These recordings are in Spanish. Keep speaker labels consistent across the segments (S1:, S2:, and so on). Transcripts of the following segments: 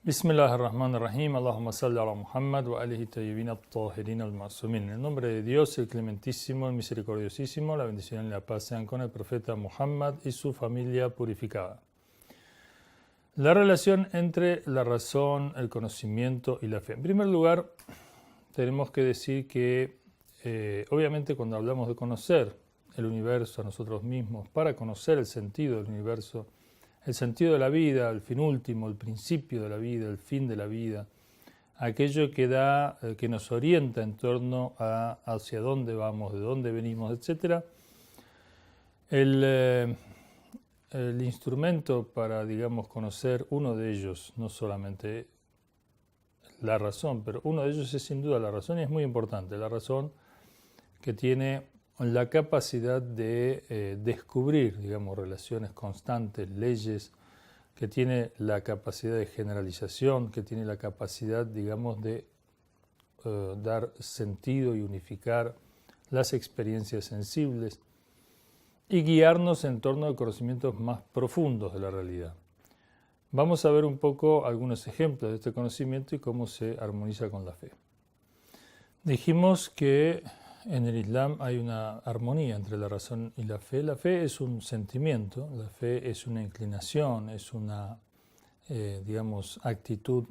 S1: Bismillahirrahmanirrahim. Allahumma salli ala Muhammad wa alihi tayyibin at-tahirin al-ma'sumin. En el nombre de Dios, el clementísimo, el misericordiosísimo, la bendición y la paz sean con el profeta Muhammad y su familia purificada. La relación entre la razón, el conocimiento y la fe. En primer lugar, tenemos que decir que obviamente cuando hablamos de conocer el universo a nosotros mismos, para conocer el sentido del universo, el sentido de la vida, el fin último, el principio de la vida, el fin de la vida, aquello que nos orienta en torno a hacia dónde vamos, de dónde venimos, etc. El instrumento para, digamos, conocer uno de ellos, no solamente la razón, pero uno de ellos es sin duda la razón y es muy importante, la razón que tiene la capacidad de descubrir, digamos, relaciones constantes, leyes, que tiene la capacidad de generalización, que tiene la capacidad, digamos, de dar sentido y unificar las experiencias sensibles y guiarnos en torno a conocimientos más profundos de la realidad. Vamos a ver un poco algunos ejemplos de este conocimiento y cómo se armoniza con la fe. Dijimos que en el Islam hay una armonía entre la razón y la fe. La fe es un sentimiento, la fe es una inclinación, es una, digamos, actitud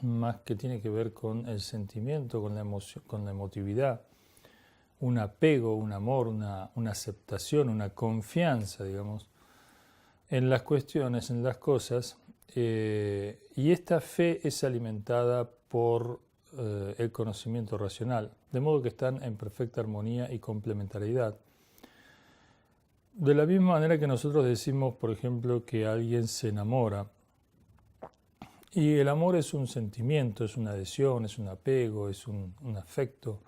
S1: más que tiene que ver con el sentimiento, con la emoción, con la emotividad, un apego, un amor, una aceptación, una confianza, digamos, en las cuestiones, en las cosas. Y esta fe es alimentada por el conocimiento racional, de modo que están en perfecta armonía y complementariedad. De la misma manera que nosotros decimos, por ejemplo, que alguien se enamora, y el amor es un sentimiento, es una adhesión, es un apego, es un afecto,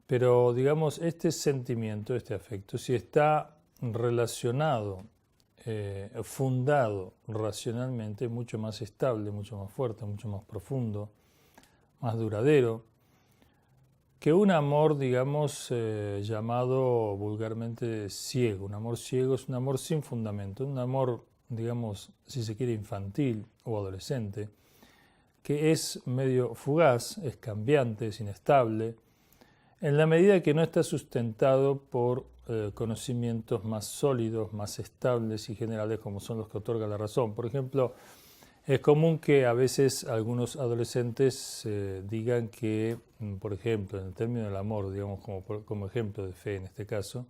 S1: pero digamos, este sentimiento, este afecto, si está relacionado, fundado racionalmente, es mucho más estable, mucho más fuerte, mucho más profundo, más duradero, que un amor, digamos, llamado vulgarmente ciego. Un amor ciego es un amor sin fundamento, un amor, digamos, si se quiere, infantil o adolescente, que es medio fugaz, es cambiante, es inestable, en la medida que no está sustentado por conocimientos más sólidos, más estables y generales como son los que otorga la razón. Por ejemplo, es común que a veces algunos adolescentes digan que, por ejemplo, en el término del amor, digamos como ejemplo de fe en este caso,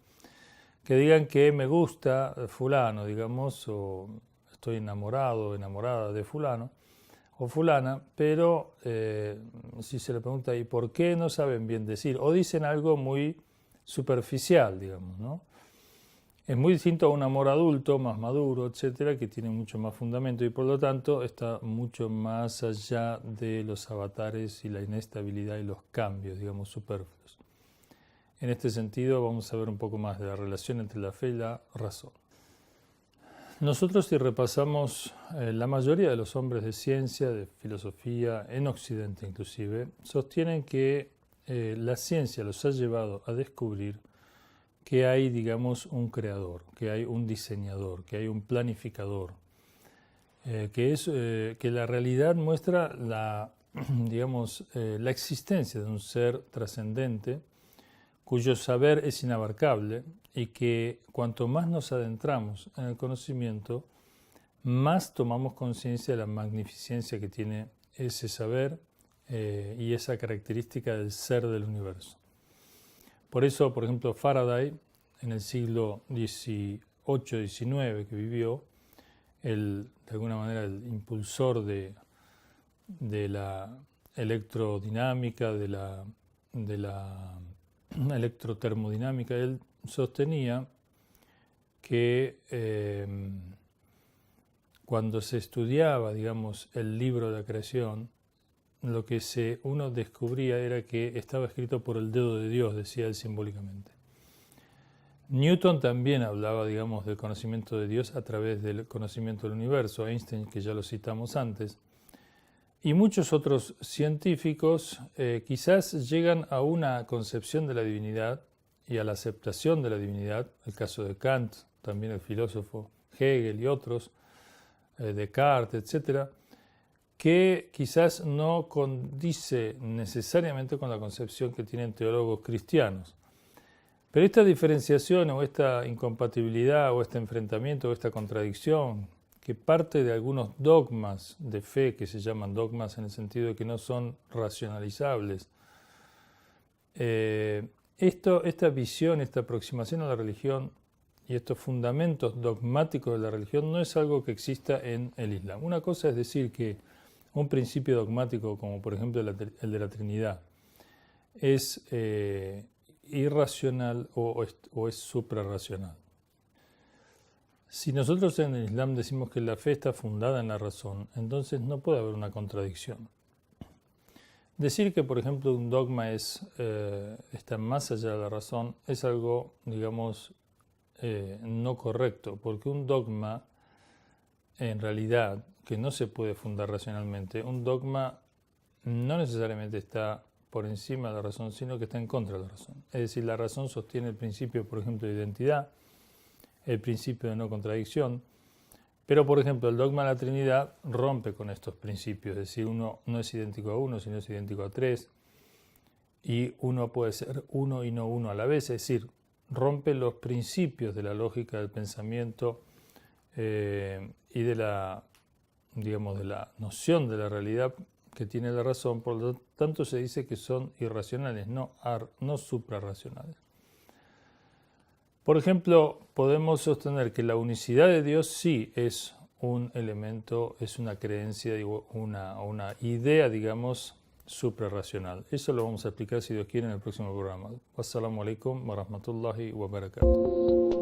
S1: que digan que me gusta fulano, digamos, o estoy enamorado o enamorada de fulano o fulana, pero si se le pregunta ¿y por qué? No saben bien decir, o dicen algo muy superficial, digamos, ¿no? Es muy distinto a un amor adulto, más maduro, etcétera, que tiene mucho más fundamento y por lo tanto está mucho más allá de los avatares y la inestabilidad y los cambios, digamos, superfluos. En este sentido vamos a ver un poco más de la relación entre la fe y la razón. Nosotros, si repasamos la mayoría de los hombres de ciencia, de filosofía, en Occidente inclusive, sostienen que la ciencia los ha llevado a descubrir que hay, digamos, un creador, que hay un diseñador, que hay un planificador, que la realidad muestra digamos, la existencia de un ser trascendente cuyo saber es inabarcable y que cuanto más nos adentramos en el conocimiento, más tomamos conciencia de la magnificencia que tiene ese saber y esa característica del ser del universo. Por eso, por ejemplo, Faraday, en el siglo XVIII-XIX que vivió, de alguna manera el impulsor de la electrodinámica, de la electrotermodinámica, él sostenía que cuando se estudiaba, digamos, el libro de la creación, lo que uno descubría era que estaba escrito por el dedo de Dios, decía él simbólicamente. Newton también hablaba, digamos, del conocimiento de Dios a través del conocimiento del universo, Einstein, que ya lo citamos antes, y muchos otros científicos quizás llegan a una concepción de la divinidad y a la aceptación de la divinidad, el caso de Kant, también el filósofo Hegel y otros, Descartes, etc., que quizás no condice necesariamente con la concepción que tienen teólogos cristianos. Pero esta diferenciación o esta incompatibilidad o este enfrentamiento o esta contradicción que parte de algunos dogmas de fe, que se llaman dogmas en el sentido de que no son racionalizables, esta visión, esta aproximación a la religión y estos fundamentos dogmáticos de la religión no es algo que exista en el Islam. Una cosa es decir que un principio dogmático, como por ejemplo el de la Trinidad, es irracional o es suprarracional. Si nosotros en el Islam decimos que la fe está fundada en la razón, entonces no puede haber una contradicción. Decir que, por ejemplo, un dogma está más allá de la razón es algo, digamos, no correcto, porque un dogma, en realidad, que no se puede fundar racionalmente, un dogma no necesariamente está por encima de la razón, sino que está en contra de la razón. Es decir, la razón sostiene el principio, por ejemplo, de identidad, el principio de no contradicción, pero, por ejemplo, el dogma de la Trinidad rompe con estos principios, es decir, uno no es idéntico a uno, sino es idéntico a tres, y uno puede ser uno y no uno a la vez, es decir, rompe los principios de la lógica del pensamiento y de la, digamos, de la noción de la realidad que tiene la razón, por lo tanto se dice que son irracionales, no suprarracionales. Por ejemplo, podemos sostener que la unicidad de Dios sí es un elemento, es una creencia, una idea, digamos, suprarracional. Eso lo vamos a explicar, si Dios quiere, en el próximo programa. Wassalamu alaikum wa rahmatullahi wa barakatuh.